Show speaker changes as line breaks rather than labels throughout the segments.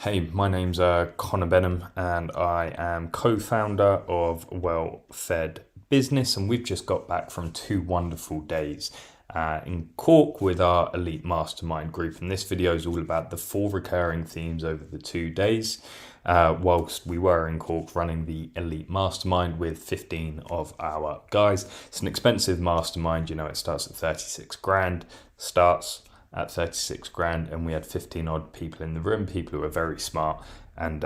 Hey, my name's Connor Benham, and I am co-founder of Well Fed Business, and we've just got back from 2 wonderful days in Cork with our elite mastermind group. And this video is all about the 4 recurring themes over the 2 days. Whilst we were in Cork running the elite mastermind with 15 of our guys. It's an expensive mastermind, it starts at 36 grand, starts at 36 grand, and we had 15 odd people in the room, people who were very smart and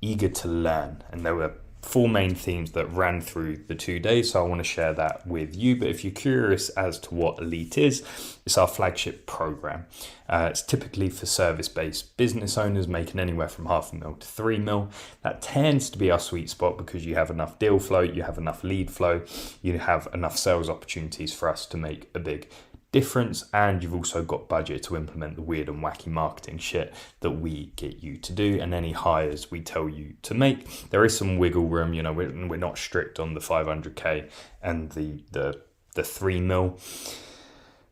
eager to learn. And there were 4 main themes that ran through the 2 days, so I want to share that with you. But if you're curious as to what Elite is, it's our flagship program. It's typically for service-based business owners making anywhere from $500,000 to $3 million. That tends to be our sweet spot because you have enough deal flow, you have enough lead flow, you have enough sales opportunities for us to make a big difference, and you've also got budget to implement the weird and wacky marketing shit that we get you to do, and any hires we tell you to make. There is some wiggle room, we're not strict on the 500k and the 3 mil,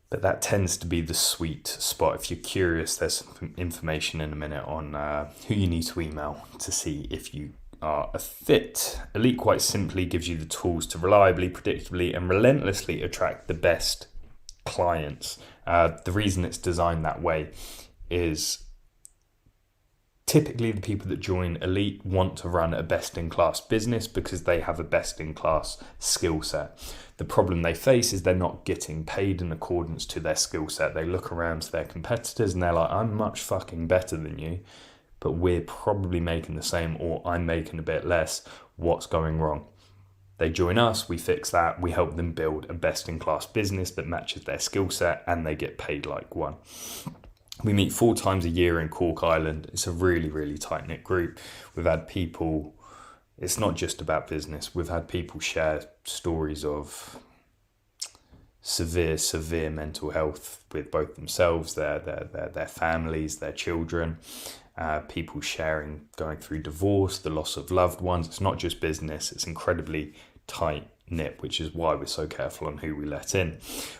but that tends to be the sweet spot. If you're curious, there's some information in a minute on who you need to email to see if you are a fit. Elite quite simply gives you the tools to reliably, predictably, and relentlessly attract the best clients. The reason it's designed that way is typically the people that join Elite want to run a best-in-class business because they have a best-in-class skill set. The problem they face is they're not getting paid in accordance to their skill set. They look around to their competitors and they're like, I'm much fucking better than you, but we're probably making the same, or I'm making a bit less. What's going wrong? They join us, we fix that, we help them build a best-in-class business that matches their skill set, and they get paid like one. We meet 4 times a year in Cork Island. It's a really, really tight-knit group. We've had people, it's not just about business, we've had people share stories of severe mental health with both themselves, their families, their children. People sharing, going through divorce, the loss of loved ones. It's not just business, it's incredibly tight knit, which is why we're so careful on who we let in.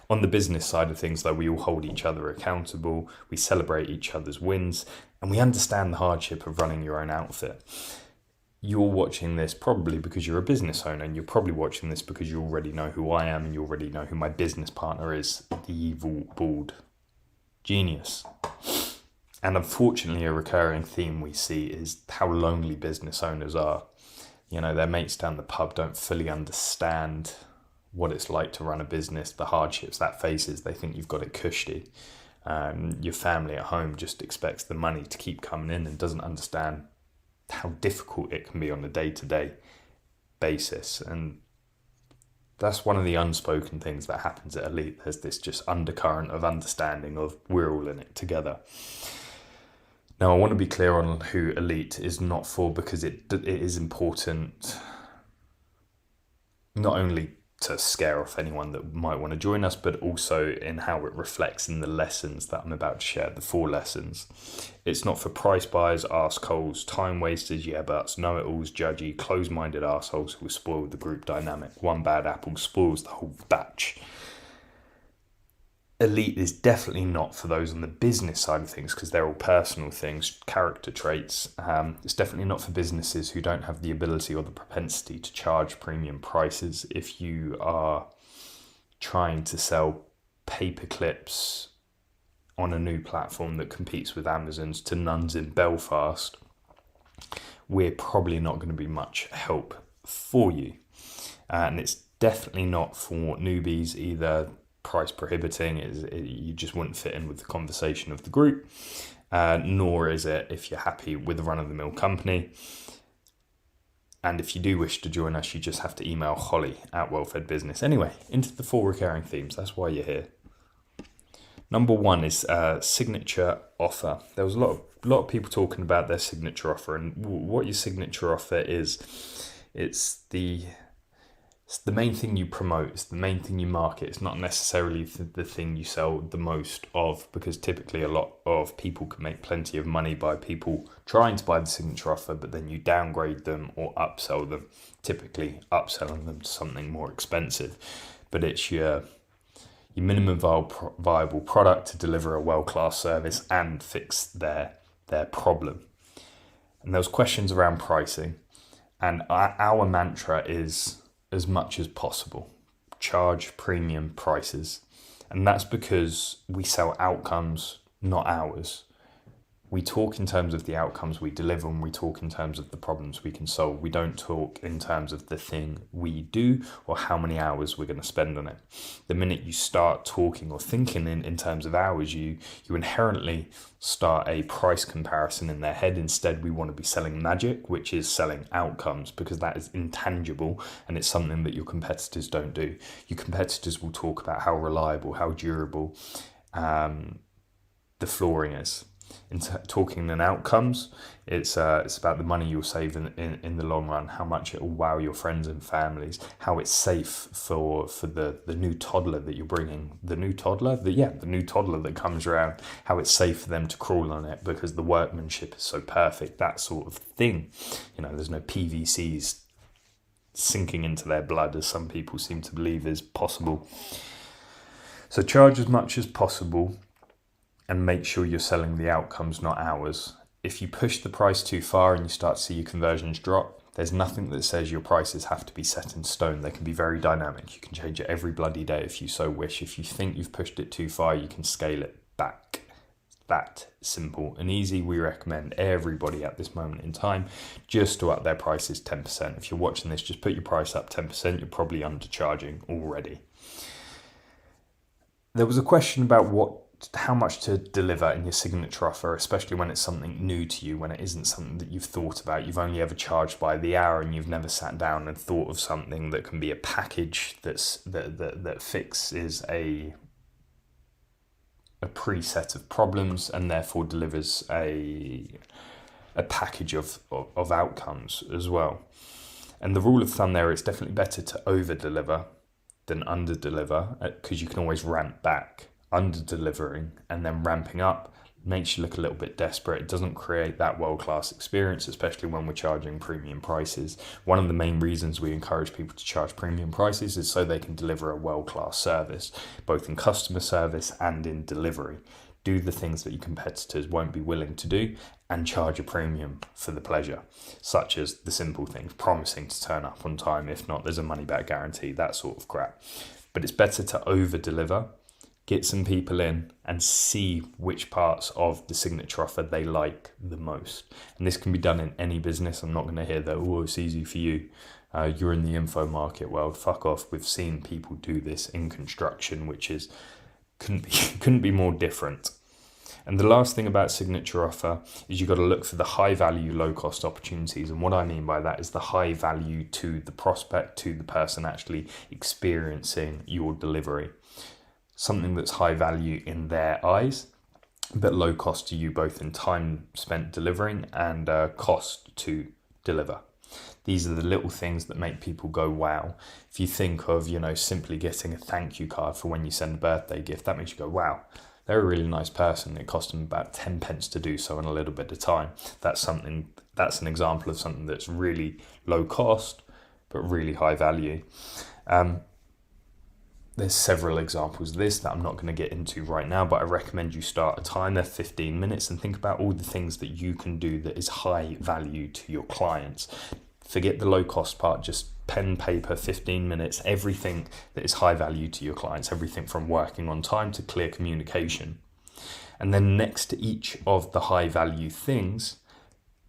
On the business side of things, though, we all hold each other accountable, we celebrate each other's wins, and we understand the hardship of running your own outfit. You're watching this probably because you're a business owner, and you're probably watching this because you already know who I am and you already know who my business partner is, the evil, bald genius. And unfortunately, a recurring theme we see is how lonely business owners are. Their mates down the pub don't fully understand what it's like to run a business, the hardships that faces. They think you've got it cushy. Your family at home just expects the money to keep coming in and doesn't understand how difficult it can be on a day-to-day basis. And that's one of the unspoken things that happens at Elite. There's this just undercurrent of understanding of we're all in it together. Now, I want to be clear on who Elite is not for, because it is important not only to scare off anyone that might want to join us, but also in how it reflects in the lessons that I'm about to share, the 4 lessons. It's not for price buyers, arseholes, time wasters, yeah buts, know-it-alls, judgy, close-minded arseholes who will spoil the group dynamic. One bad apple spoils the whole batch. Elite is definitely not for those on the business side of things, because they're all personal things, character traits. It's definitely not for businesses who don't have the ability or the propensity to charge premium prices. If you are trying to sell paper clips on a new platform that competes with Amazon's to nuns in Belfast, we're probably not going to be much help for you. And it's definitely not for newbies either. Price prohibiting, you just wouldn't fit in with the conversation of the group, nor is it if you're happy with a run-of-the-mill company. And if you do wish to join us, you just have to email Holly at Well Fed Business. Anyway, into the 4 recurring themes. That's why you're here. Number 1 is signature offer. There was a lot of people talking about their signature offer, and what your signature offer is. It's the main thing you promote, it's the main thing you market. It's not necessarily the thing you sell the most of, because typically a lot of people can make plenty of money by people trying to buy the signature offer, but then you downgrade them or upsell them, typically upselling them to something more expensive. But it's your minimum viable product to deliver a world-class service and fix their their problem. And there was questions around pricing. And our mantra is as much as possible, charge premium prices. And that's because we sell outcomes, not hours. We talk in terms of the outcomes we deliver, and we talk in terms of the problems we can solve. We don't talk in terms of the thing we do or how many hours we're going to spend on it. The minute you start talking or thinking in terms of hours, you inherently start a price comparison in their head. Instead, we want to be selling magic, which is selling outcomes, because that is intangible and it's something that your competitors don't do. Your competitors will talk about how reliable, how durable the flooring is. Talking in outcomes, it's about the money you'll save in the long run, how much it will wow your friends and families, how it's safe for the new toddler that you're bringing, the new toddler that comes around, how it's safe for them to crawl on it because the workmanship is so perfect, that sort of thing. There's no PVCs sinking into their blood, as some people seem to believe is possible. So charge as much as possible and make sure you're selling the outcomes, not hours. If you push the price too far and you start to see your conversions drop, there's nothing that says your prices have to be set in stone. They can be very dynamic. You can change it every bloody day if you so wish. If you think you've pushed it too far, you can scale it back. That simple and easy. We recommend everybody at this moment in time just to up their prices 10%. If you're watching this, just put your price up 10%. You're probably undercharging already. There was a question about how much to deliver in your signature offer, especially when it's something new to you, when it isn't something that you've thought about. You've only ever charged by the hour and you've never sat down and thought of something that can be a package that fixes a preset of problems and therefore delivers a package of outcomes as well. And the rule of thumb there, it's definitely better to over deliver than under deliver, because you can always ramp back. Under delivering and then ramping up makes you look a little bit desperate. It doesn't create that world-class experience, especially when we're charging premium prices. One of the main reasons we encourage people to charge premium prices is so they can deliver a world-class service, both in customer service and in delivery. Do the things that your competitors won't be willing to do and charge a premium for the pleasure, such as the simple things, promising to turn up on time. If not, there's a money-back guarantee, that sort of crap. But it's better to over-deliver, get some people in and see which parts of the signature offer they like the most. And this can be done in any business. I'm not going to hear that, it's easy for you. You're in the info market world. Fuck off. We've seen people do this in construction, which couldn't be more different. And the last thing about signature offer is you've got to look for the high value, low cost opportunities. And what I mean by that is the high value to the prospect, to the person actually experiencing your delivery. Something that's high value in their eyes, but low cost to you, both in time spent delivering and cost to deliver. These are the little things that make people go, wow. If you think of, simply getting a thank you card for when you send a birthday gift, that makes you go, wow, they're a really nice person. It cost them about 10 pence to do so in a little bit of time. That's an example of something that's really low cost, but really high value. There's several examples of this that I'm not going to get into right now, but I recommend you start a timer, 15 minutes, and think about all the things that you can do that is high value to your clients. Forget the low cost part, just pen, paper, 15 minutes, everything that is high value to your clients, everything from working on time to clear communication. And then next to each of the high value things,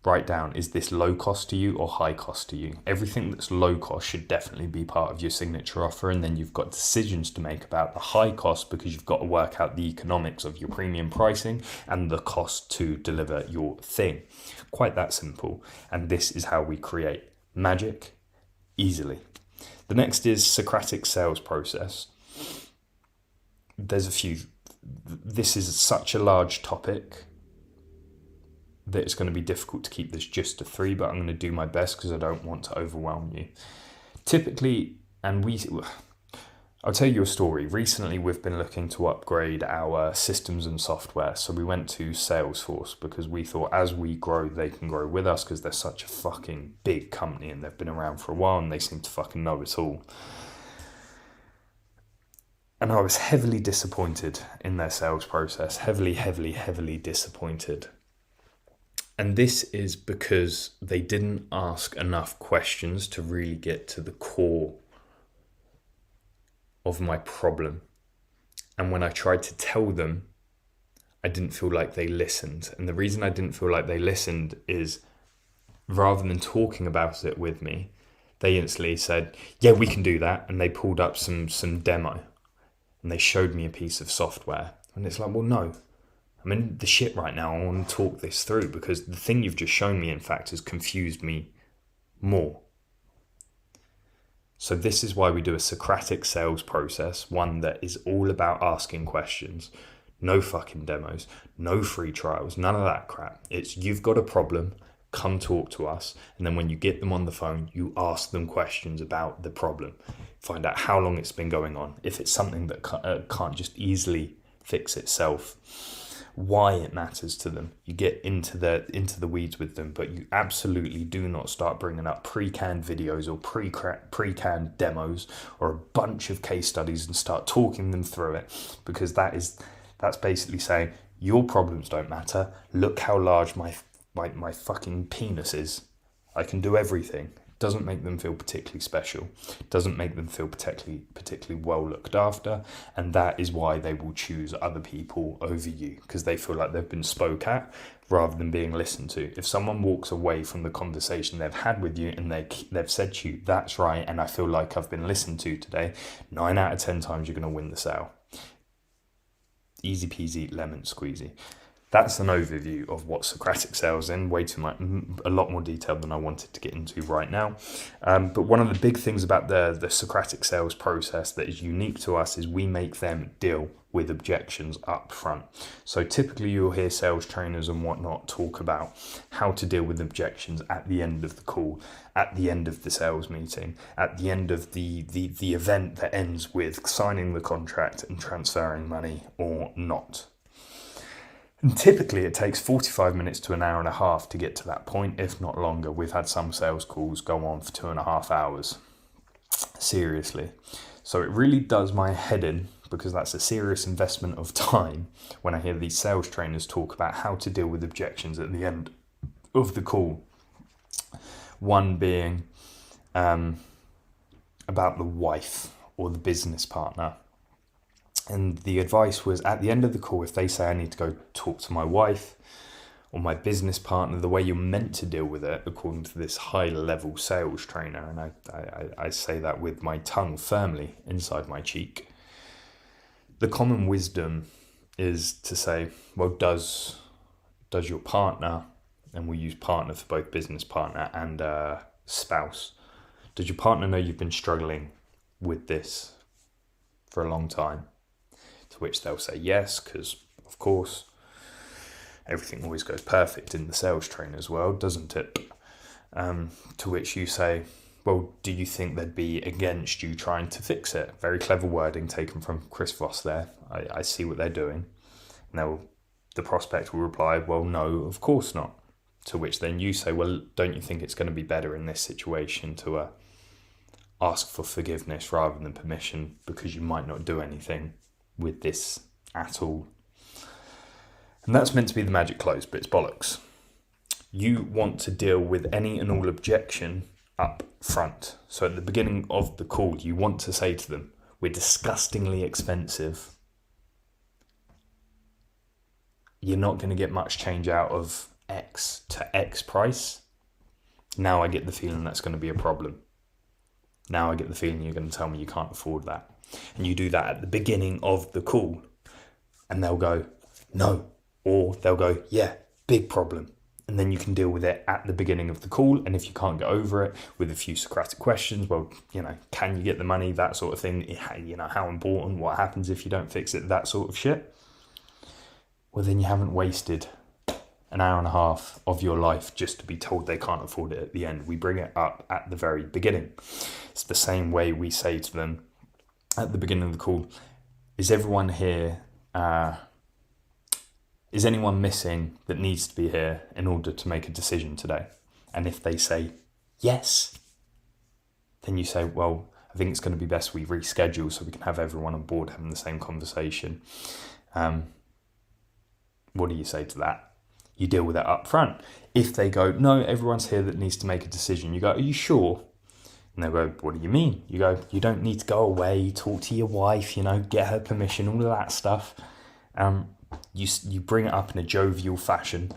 write down, is this low cost to you or high cost to you? Everything that's low cost should definitely be part of your signature offer. And then you've got decisions to make about the high cost, because you've got to work out the economics of your premium pricing and the cost to deliver your thing. Quite that simple. And this is how we create magic easily. The next is Socratic sales process. There's a few. This is such a large topic that it's going to be difficult to keep this just to 3, but I'm going to do my best because I don't want to overwhelm you. Typically, I'll tell you a story. Recently, we've been looking to upgrade our systems and software. So we went to Salesforce because we thought as we grow, they can grow with us, because they're such a fucking big company and they've been around for a while and they seem to fucking know it all. And I was heavily disappointed in their sales process. Heavily disappointed. And this is because they didn't ask enough questions to really get to the core of my problem. And when I tried to tell them, I didn't feel like they listened. And the reason I didn't feel like they listened is, rather than talking about it with me, they instantly said, yeah, we can do that. And they pulled up some demo and they showed me a piece of software. And it's like, well, no, I'm in the shit right now. I want to talk this through, because the thing you've just shown me, in fact, has confused me more. So this is why we do a Socratic sales process, one that is all about asking questions. No fucking demos, no free trials, none of that crap. It's, you've got a problem, come talk to us. And then when you get them on the phone, you ask them questions about the problem. Find out how long it's been going on. If it's something that can't just easily fix itself, why it matters to them. You get into the weeds with them, but you absolutely do not start bringing up pre-canned videos or pre-canned demos or a bunch of case studies and start talking them through it, because that's basically saying your problems don't matter. Look how large my fucking penis is. I can do everything. Doesn't make them feel particularly special, doesn't make them feel particularly well looked after, and that is why they will choose other people over you, because they feel like they've been spoke at rather than being listened to. If someone walks away from the conversation they've had with you and they've said to you, that's right, and I feel like I've been listened to today, 9 out of 10 times you're going to win the sale. Easy peasy lemon squeezy. That's an overview of what Socratic sales in, way too much, a lot more detail than I wanted to get into right now. But one of the big things about the Socratic sales process that is unique to us is we make them deal with objections up front. So typically you'll hear sales trainers and whatnot talk about how to deal with objections at the end of the call, at the end of the sales meeting, at the end of the event that ends with signing the contract and transferring money or not. And typically it takes 45 minutes to an hour and a half to get to that point, if not longer. We've had some sales calls go on for 2.5 hours. Seriously. So it really does my head in, because that's a serious investment of time, when I hear these sales trainers talk about how to deal with objections at the end of the call. One being about the wife or the business partner. And the advice was, at the end of the call, if they say I need to go talk to my wife or my business partner, the way you're meant to deal with it, according to this high-level sales trainer, and I say that with my tongue firmly inside my cheek, the common wisdom is to say, well, does your partner, and we'll use partner for both business partner and spouse, does your partner know you've been struggling with this for a long time? To which they'll say yes, because of course everything always goes perfect in the sales trainer's world, doesn't it? To which you say, well, do you think they'd be against you trying to fix it? Very clever wording taken from Chris Voss there. I see what they're doing. Now the prospect will reply, well, no, of course not. To which then you say, well, don't you think it's going to be better in this situation to ask for forgiveness rather than permission, because you might not do anything with this at all? And that's meant to be the magic close, but it's bollocks. You want to deal with any and all objection up front. So at the beginning of the call, you want to say to them, we're disgustingly expensive. You're not going to get much change out of X to X price. Now I get the feeling that's going to be a problem. Now I get the feeling you're going to tell me you can't afford that. And you do that at the beginning of the call, and they'll go, no, or they'll go, yeah, big problem. And then you can deal with it at the beginning of the call. And if you can't get over it with a few Socratic questions, well, can you get the money, that sort of thing, how important, what happens if you don't fix it, that sort of shit. Well, then you haven't wasted an hour and a half of your life just to be told they can't afford it at the end. We bring it up at the very beginning. It's the same way we say to them at the beginning of the call, is everyone here, is anyone missing that needs to be here in order to make a decision today? And if they say yes, then you say, well, I think it's going to be best we reschedule so we can have everyone on board having the same conversation. What do you say to that? You deal with it up front. If they go, no, everyone's here that needs to make a decision, you go, are you sure? And they'll go, what do you mean? You go, you don't need to go away, talk to your wife, get her permission, all of that stuff. You bring it up in a jovial fashion.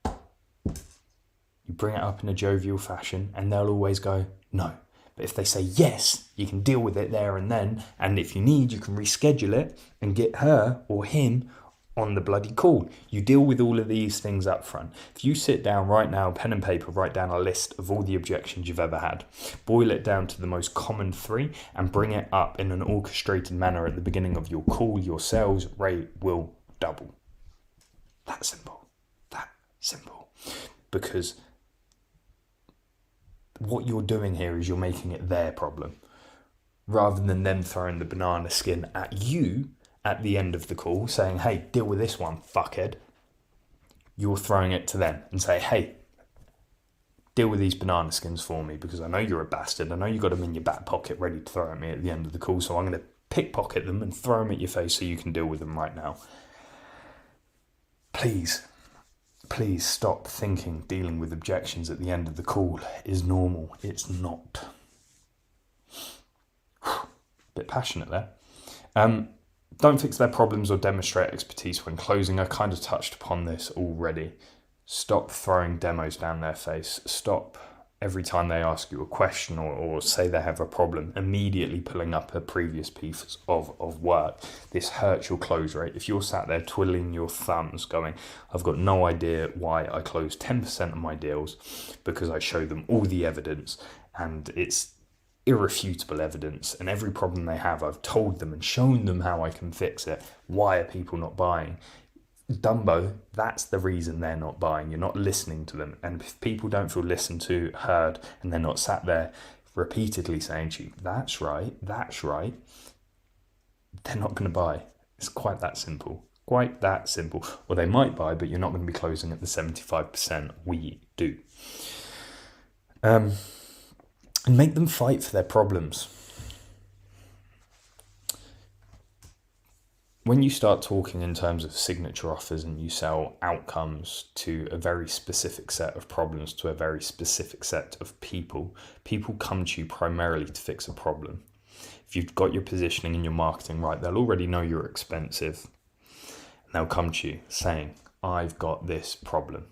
You bring it up in a jovial fashion, and they'll always go, no. But if they say yes, you can deal with it there and then. And if you need, you can reschedule it and get her or him on the bloody call. You deal with all of these things up front. If you sit down right now, pen and paper, write down a list of all the objections you've ever had, boil it down to the most common 3 and bring it up in an orchestrated manner at the beginning of your call, your sales rate will double. That simple. Because what you're doing here is you're making it their problem rather than them throwing the banana skin at you at the end of the call saying, hey, deal with this one, fuckhead. You're throwing it to them and say, hey, deal with these banana skins for me because I know you're a bastard. I know you got them in your back pocket ready to throw at me at the end of the call. So I'm going to pickpocket them and throw them at your face so you can deal with them right now. Please stop thinking dealing with objections at the end of the call is normal. It's not. Bit passionate there. Don't fix their problems or demonstrate expertise when closing. I kind of touched upon this already. Stop throwing demos down their face. Stop every time they ask you a question or say they have a problem, immediately pulling up a previous piece of work. This hurts your close rate. If you're sat there twiddling your thumbs going, I've got no idea why I close 10% of my deals because I show them all the evidence and it's irrefutable evidence, and every problem they have I've told them and shown them how I can fix it. Why are people not buying? Dumbo, that's the reason they're not buying. You're not listening to them. And if people don't feel listened to, heard, and they're not sat there repeatedly saying to you, that's right, they're not going to buy. It's quite that simple. Or they might buy, but you're not going to be closing at the 75% we do. And make them fight for their problems. When you start talking in terms of signature offers and you sell outcomes to a very specific set of problems, to a very specific set of people come to you primarily to fix a problem. If you've got your positioning and your marketing right, they'll already know you're expensive. And they'll come to you saying, I've got this problem.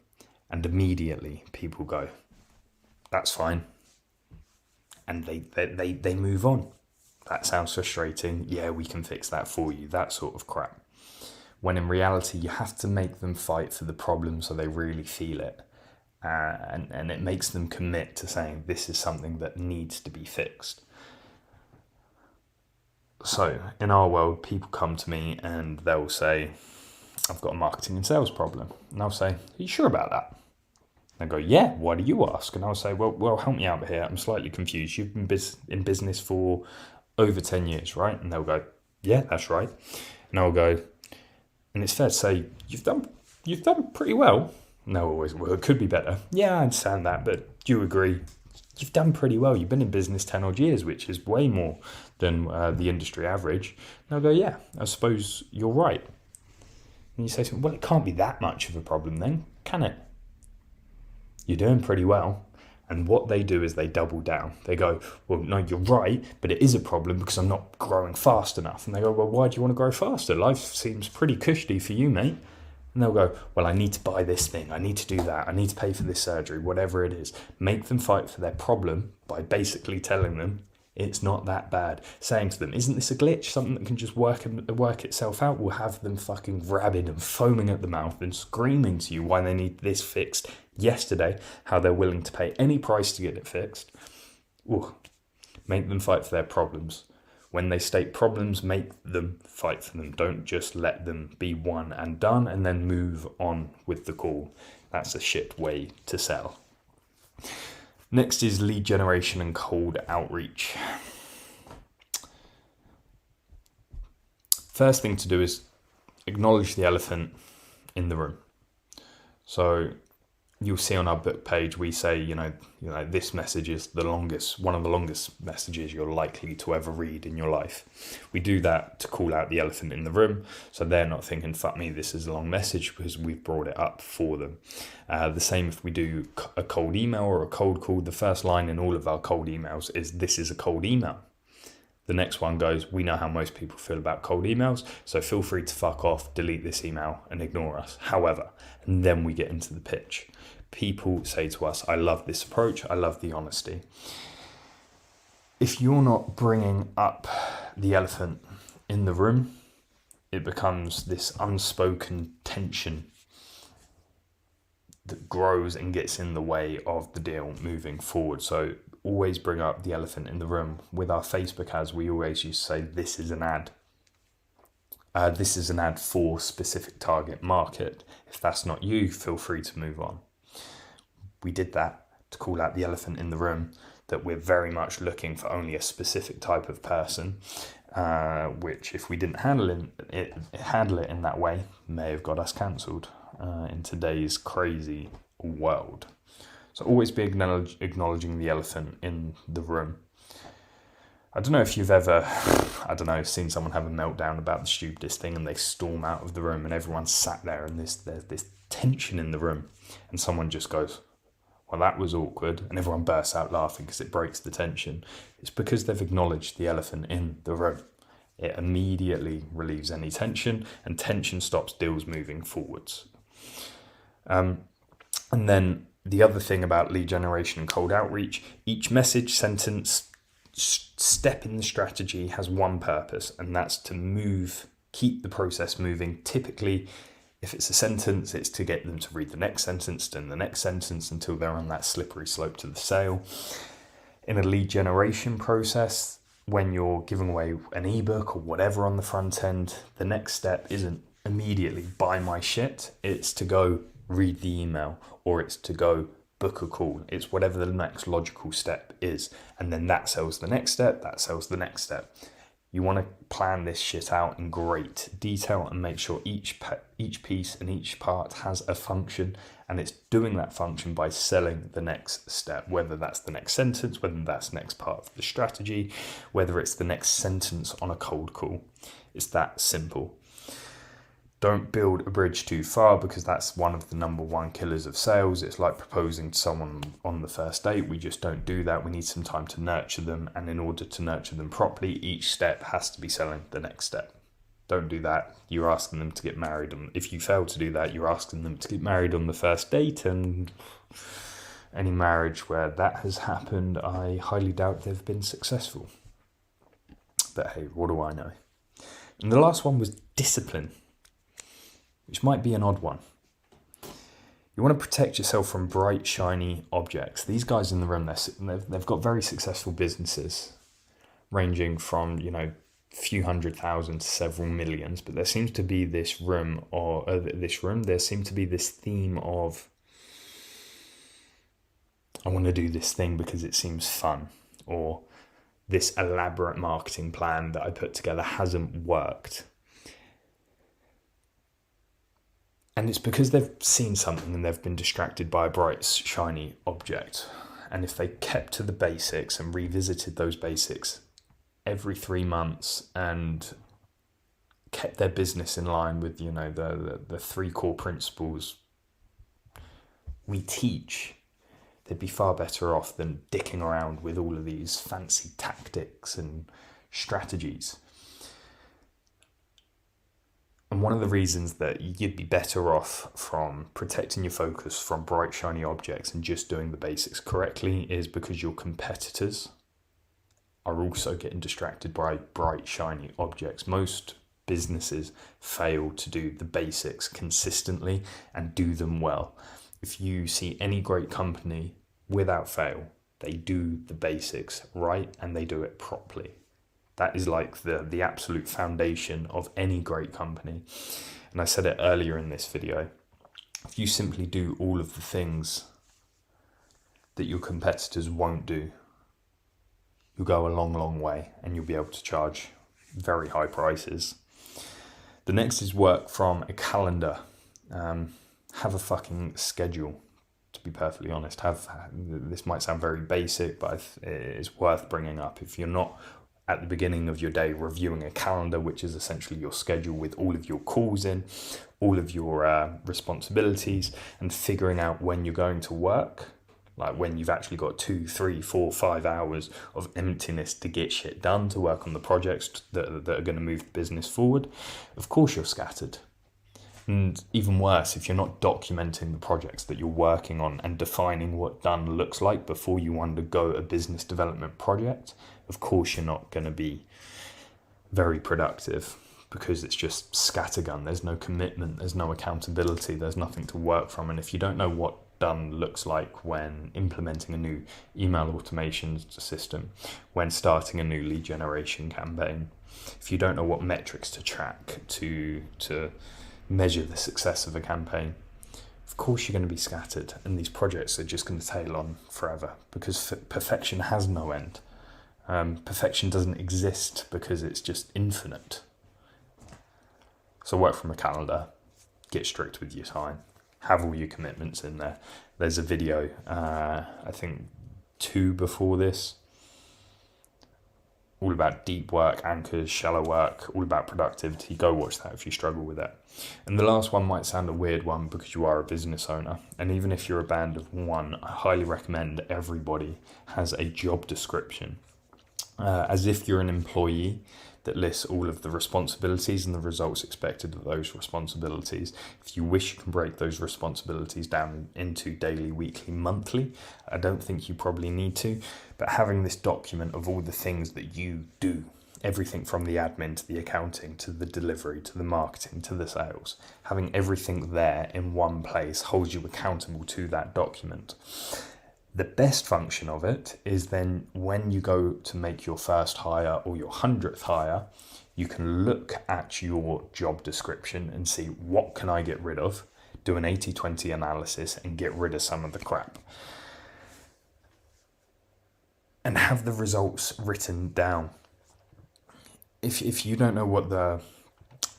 And immediately people go, that's fine. And they move on. That sounds frustrating. Yeah, we can fix that for you. That sort of crap. When in reality, you have to make them fight for the problem so they really feel it. And it makes them commit to saying, this is something that needs to be fixed. So in our world, people come to me and they'll say, I've got a marketing and sales problem. And I'll say, are you sure about that? They go, yeah, why do you ask? And I'll say, well, help me out here. I'm slightly confused. You've been in business for over 10 years, right? And they'll go, yeah, that's right. And I'll go, and it's fair to say, you've done pretty well. And they'll always, well, it could be better. Yeah, I understand that, but do you agree? You've done pretty well. You've been in business 10 odd years, which is way more than the industry average. And I'll go, yeah, I suppose you're right. And you say something, well, it can't be that much of a problem then, can it? You're doing pretty well. And what they do is they double down. They go, well, no, you're right, but it is a problem because I'm not growing fast enough. And they go, well, why do you want to grow faster? Life seems pretty cushy for you, mate. And they'll go, well, I need to buy this thing. I need to do that. I need to pay for this surgery, whatever it is. Make them fight for their problem by basically telling them it's not that bad. Saying to them, isn't this a glitch? Something that can just work itself out? Will have them fucking rabid and foaming at the mouth and screaming to you why they need this fixed yesterday, how they're willing to pay any price to get it fixed. Ooh. Make them fight for their problems. When they state problems, make them fight for them. Don't just let them be one and done and then move on with the call. That's a shit way to sell. Next is lead generation and cold outreach. First thing to do is acknowledge the elephant in the room. So you'll see on our book page, we say, this message is one of the longest messages you're likely to ever read in your life. We do that to call out the elephant in the room, so they're not thinking, fuck me, this is a long message, because we've brought it up for them. The same if we do a cold email or a cold call, the first line in all of our cold emails is, this is a cold email. The next one goes, we know how most people feel about cold emails, so feel free to fuck off, delete this email and ignore us. However, and then we get into the pitch. People say to us, I love this approach, I love the honesty. If you're not bringing up the elephant in the room, it becomes this unspoken tension that grows and gets in the way of the deal moving forward. So always bring up the elephant in the room. With our Facebook ads, we always used to say, this is an ad. This is an ad for specific target market. If that's not you, feel free to move on. We did that to call out the elephant in the room, that we're very much looking for only a specific type of person, which if we didn't handle it in that way, may have got us cancelled in today's crazy world. So always be acknowledging the elephant in the room. I don't know if you've ever, seen someone have a meltdown about the stupidest thing and they storm out of the room and everyone's sat there and there's this tension in the room and someone just goes, well, that was awkward, and everyone bursts out laughing because it breaks the tension. It's because they've acknowledged the elephant in the room. It immediately relieves any tension, and tension stops deals moving forwards. And then the other thing about lead generation and cold outreach, each message, sentence, step in the strategy has one purpose, and that's to keep the process moving. Typically, if it's a sentence, it's to get them to read the next sentence, then the next sentence, until they're on that slippery slope to the sale. In a lead generation process, when you're giving away an ebook or whatever on the front end, the next step isn't immediately buy my shit. It's to go read the email, or it's to go book a call. It's whatever the next logical step is. And then that sells the next step, that sells the next step. You want to plan this shit out in great detail and make sure each piece and each part has a function, and it's doing that function by selling the next step, whether that's the next sentence, whether that's the next part of the strategy, whether it's the next sentence on a cold call. It's that simple. Don't build a bridge too far, because that's one of the number one killers of sales. It's like proposing to someone on the first date. We just don't do that. We need some time to nurture them. And in order to nurture them properly, each step has to be selling the next step. Don't do that. You're asking them to get married. And if you fail to do that, you're asking them to get married on the first date. And any marriage where that has happened, I highly doubt they've been successful. But hey, what do I know? And the last one was discipline, which might be an odd one. You want to protect yourself from bright, shiny objects. These guys in the room, they've got very successful businesses, ranging from, few 100,000 to several millions. But there seems to be there seemed to be this theme of, I want to do this thing because it seems fun, or this elaborate marketing plan that I put together hasn't worked. And it's because they've seen something and they've been distracted by a bright, shiny object. And if they kept to the basics and revisited those basics every 3 months and kept their business in line with, the 3 core principles we teach, they'd be far better off than dicking around with all of these fancy tactics and strategies. And one of the reasons that you'd be better off from protecting your focus from bright, shiny objects and just doing the basics correctly is because your competitors are also getting distracted by bright, shiny objects. Most businesses fail to do the basics consistently and do them well. If you see any great company, without fail, they do the basics right and they do it properly. That is like the absolute foundation of any great company. And I said it earlier in this video. If you simply do all of the things that your competitors won't do, you'll go a long, long way and you'll be able to charge very high prices. The next is work from a calendar. Have a fucking schedule. be perfectly honest. This might sound very basic, but it's worth bringing up. If you're not at the beginning of your day reviewing a calendar, which is essentially your schedule with all of your calls in, all of your responsibilities, and figuring out when you're going to work, like when you've actually got 2, 3, 4, 5 hours of emptiness to get shit done, to work on the projects that are going to move the business forward, of course you're scattered. And even worse, if you're not documenting the projects that you're working on and defining what done looks like before you undergo a business development project, of course you're not going to be very productive, because it's just scattergun. There's no commitment, there's no accountability, there's nothing to work from. And if you don't know what done looks like when implementing a new email automation system, when starting a new lead generation campaign, if you don't know what metrics to track to measure the success of a campaign, of course you're going to be scattered, and these projects are just going to tail on forever, because perfection has no end. Perfection doesn't exist because it's just infinite. So work from a calendar, get strict with your time, have all your commitments in there. There's a video, I think 2 before this, all about deep work, anchors, shallow work, all about productivity. Go watch that if you struggle with that. And the last one might sound a weird one because you are a business owner. And even if you're a band of 1, I highly recommend everybody has a job description. As if you're an employee, that lists all of the responsibilities and the results expected of those responsibilities. If you wish, you can break those responsibilities down into daily, weekly, monthly. I don't think you probably need to, but having this document of all the things that you do, everything from the admin to the accounting to the delivery to the marketing to the sales, having everything there in one place holds you accountable to that document. The best function of it is then when you go to make your first hire or your 100th hire, you can look at your job description and see, what can I get rid of? Do an 80-20 analysis and get rid of some of the crap. And have the results written down. If you don't know what the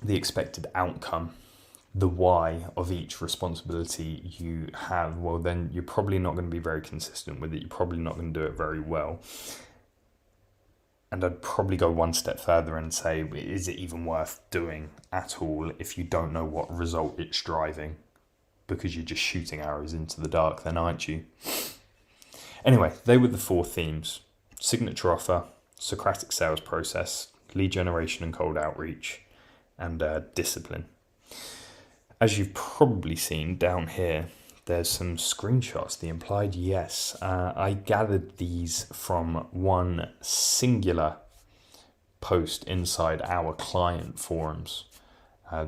expected outcome, the why of each responsibility you have, well, then you're probably not going to be very consistent with it. You're probably not going to do it very well. And I'd probably go one step further and say, is it even worth doing at all if you don't know what result it's driving? Because you're just shooting arrows into the dark then, aren't you? Anyway, they were the 4 themes: signature offer, Socratic sales process, lead generation and cold outreach, and discipline. As you've probably seen down here, there's some screenshots, the implied yes. I gathered these from one singular post inside our client forums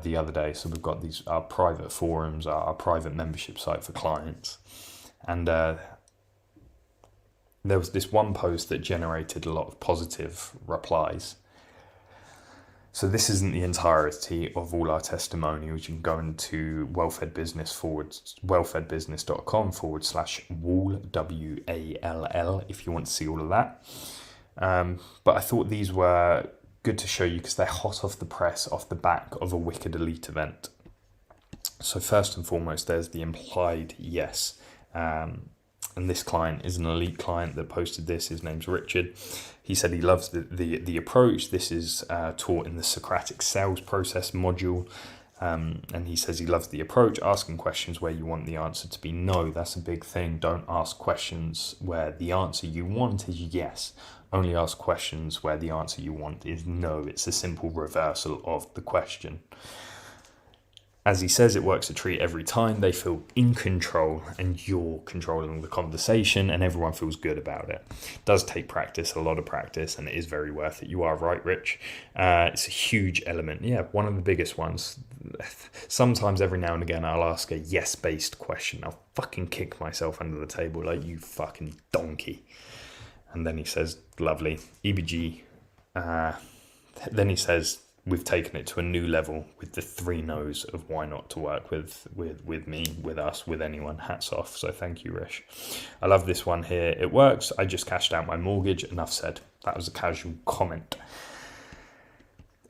the other day. So we've got these our private forums, our private membership site for clients. And there was this one post that generated a lot of positive replies. So this isn't the entirety of all our testimonials. You can go into wellfedbusiness.com/wall, WALL, if you want to see all of that. But I thought these were good to show you because they're hot off the press, off the back of a Wicked Elite event. So first and foremost, there's the implied yes. And this client is an elite client that posted this. His name's Richard. He said he loves the approach. This is taught in the Socratic sales process module. And he says he loves the approach, asking questions where you want the answer to be no. That's a big thing. Don't ask questions where the answer you want is yes. Only ask questions where the answer you want is no. It's a simple reversal of the question. As he says, it works a treat every time. They feel in control and you're controlling the conversation and everyone feels good about it. It does take practice, a lot of practice, and it is very worth it. You are right, Rich. It's a huge element. Yeah, one of the biggest ones. Sometimes every now and again I'll ask a yes-based question. I'll fucking kick myself under the table like, you fucking donkey. And then he says, lovely, EBG. Then he says, we've taken it to a new level with the 3 no's of why not to work with me, with us, with anyone. Hats off. So thank you, Rish. I love this one here. It works. I just cashed out my mortgage. Enough said. That was a casual comment.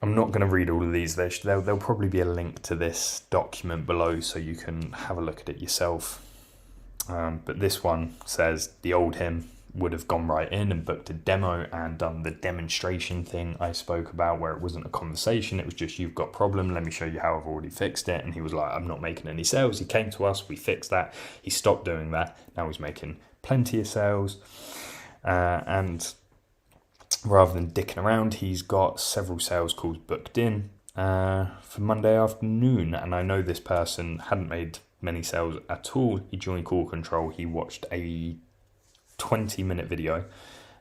I'm not going to read all of these. There'll probably be a link to this document below so you can have a look at it yourself. But this one says the old him would have gone right in and booked a demo and done the demonstration thing I spoke about, where it wasn't a conversation, it was just, you've got a problem, let me show you how I've already fixed it. And he was like, I'm not making any sales. He came to us, we fixed that. He stopped doing that. Now he's making plenty of sales. And rather than dicking around, he's got several sales calls booked in for Monday afternoon. And I know this person hadn't made many sales at all. He joined Call Control. He watched a 20-minute video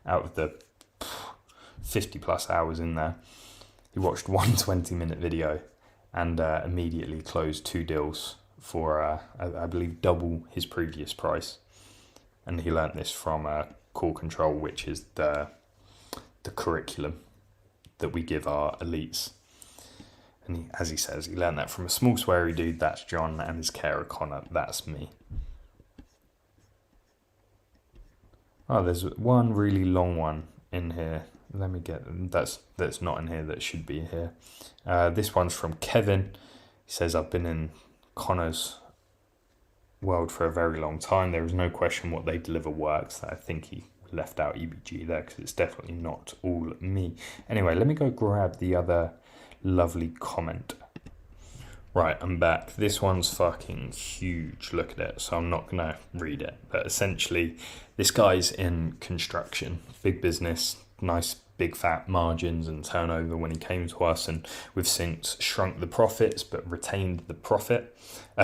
out of the 50 plus hours in there. He watched one 20-minute video and immediately closed 2 deals for I believe double his previous price. And he learnt this from Call Control, which is the curriculum that we give our elites. And he, as he says, he learnt that from a small sweary dude, that's John, and his carer Connor, that's me. Oh, there's one really long one in here. Let me get, that's not in here, that should be here. This one's from Kevin. He says, I've been in Connor's world for a very long time. There is no question what they deliver works. I think he left out EBG there because it's definitely not all me. Anyway, let me go grab the other lovely comment. Right, I'm back. This one's fucking huge. Look at it. So I'm not going to read it. But essentially, this guy's in construction, big business, nice big fat margins and turnover when he came to us. And we've since shrunk the profits, but retained the profit.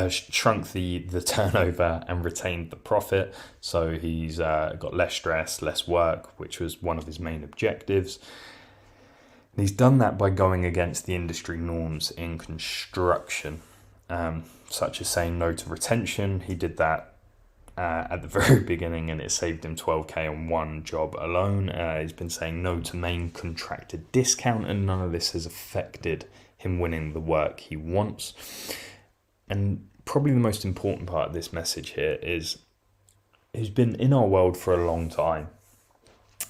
Shrunk the turnover and retained the profit. So he's got less stress, less work, which was one of his main objectives. And he's done that by going against the industry norms in construction, such as saying no to retention. He did that at the very beginning and it saved him 12k on one job alone. He's been saying no to main contractor discount, and none of this has affected him winning the work he wants. And probably the most important part of this message here is he's been in our world for a long time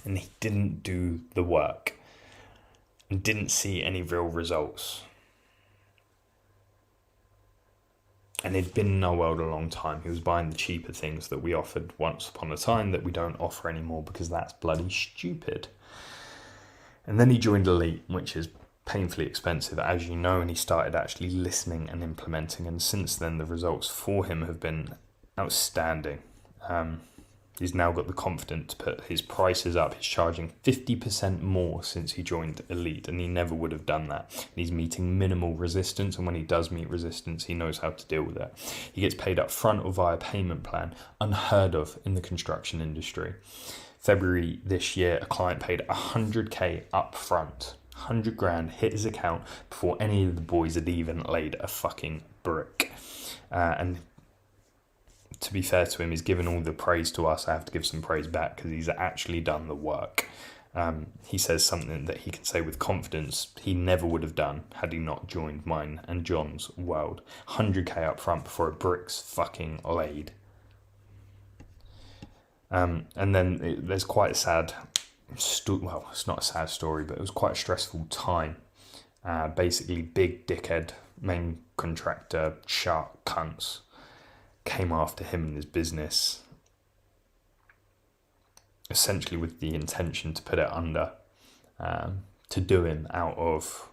and he didn't do the work and didn't see any real results. And he'd been in our world a long time. He was buying the cheaper things that we offered once upon a time that we don't offer anymore because that's bloody stupid. And then he joined Elite, which is painfully expensive, as you know, and he started actually listening and implementing. And since then, the results for him have been outstanding. He's now got the confidence to put his prices up. He's charging 50% more since he joined Elite, and he never would have done that. And he's meeting minimal resistance, and when he does meet resistance, he knows how to deal with it. He gets paid up front or via payment plan, unheard of in the construction industry. February this year, a client paid 100k up front. 100 grand hit his account before any of the boys had even laid a fucking brick. And to be fair to him, he's given all the praise to us. I have to give some praise back because he's actually done the work. He says something that he can say with confidence he never would have done had he not joined mine and John's world. 100k up front before a brick's fucking laid. And then there's quite a sad, well, it's not a sad story, but it was quite a stressful time. Basically, big dickhead, main contractor, shark cunts came after him and his business, essentially with the intention to put it under, to do him out of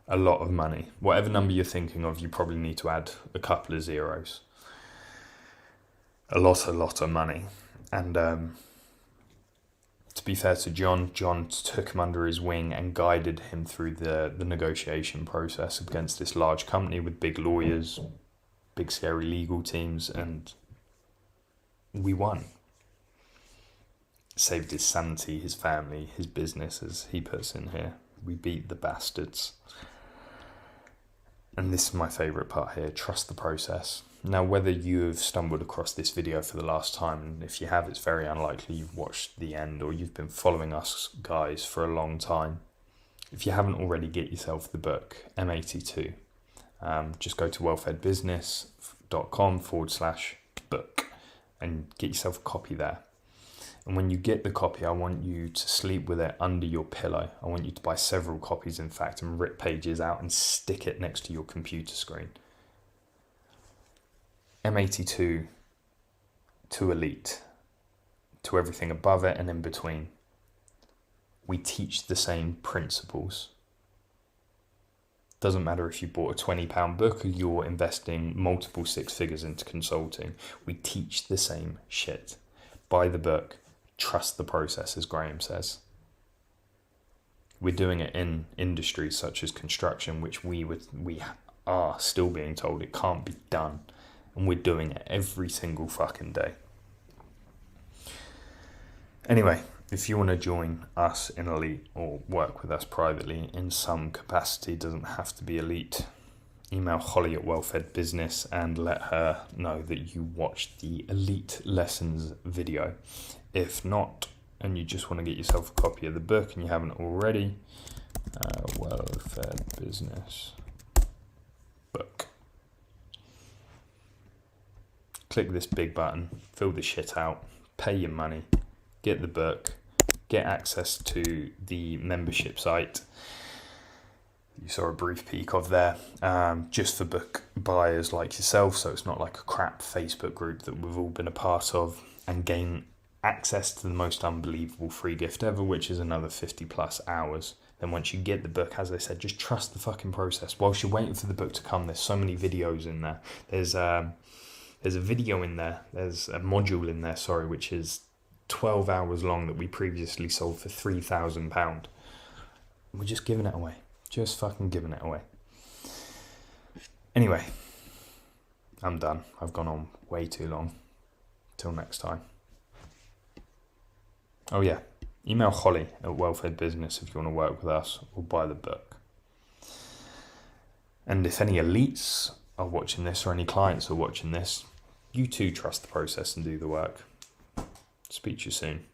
a lot of money. Whatever number you're thinking of, you probably need to add a couple of zeros. A lot of money. And to be fair to John took him under his wing and guided him through the negotiation process against this large company with big lawyers, big scary legal teams, and we won. Saved his sanity, his family, his business, as he puts in here. We beat the bastards. And this is my favourite part here, trust the process. Now, whether you've stumbled across this video for the last time, and if you have, it's very unlikely you've watched the end or you've been following us guys for a long time. If you haven't already, get yourself the book, M82. Just go to wellfedbusiness.com/book and get yourself a copy there. And when you get the copy, I want you to sleep with it under your pillow. I want you to buy several copies, in fact, and rip pages out and stick it next to your computer screen. M82 to elite, to everything above it and in between. We teach the same principles. Doesn't matter if you bought a £20 book or you're investing multiple six figures into consulting. We teach the same shit. Buy the book, trust the process, as Graham says. We're doing it in industries such as construction, which we are still being told it can't be done. And we're doing it every single fucking day. Anyway, if you want to join us in Elite or work with us privately in some capacity, doesn't have to be Elite, email Holly at Well-Fed Business and let her know that you watched the Elite Lessons video. If not, and you just want to get yourself a copy of the book and you haven't already, Well-Fed Business book. Click this big button, fill the shit out, pay your money, get the book, get access to the membership site you saw a brief peek of there, just for book buyers like yourself, so it's not like a crap Facebook group that we've all been a part of, and gain access to the most unbelievable free gift ever, which is another 50 plus hours. Then once you get the book, as I said, just trust the fucking process. Whilst you're waiting for the book to come, there's so many videos in there. There's a video in there, there's a module in there, sorry, which is 12 hours long that we previously sold for £3,000. We're just giving it away. Just fucking giving it away. Anyway, I'm done. I've gone on way too long. Till next time. Oh yeah, email Holly at Well-Fed Business if you want to work with us or buy the book. And if any elites are watching this or any clients are watching this, you too trust the process and do the work. Speak to you soon.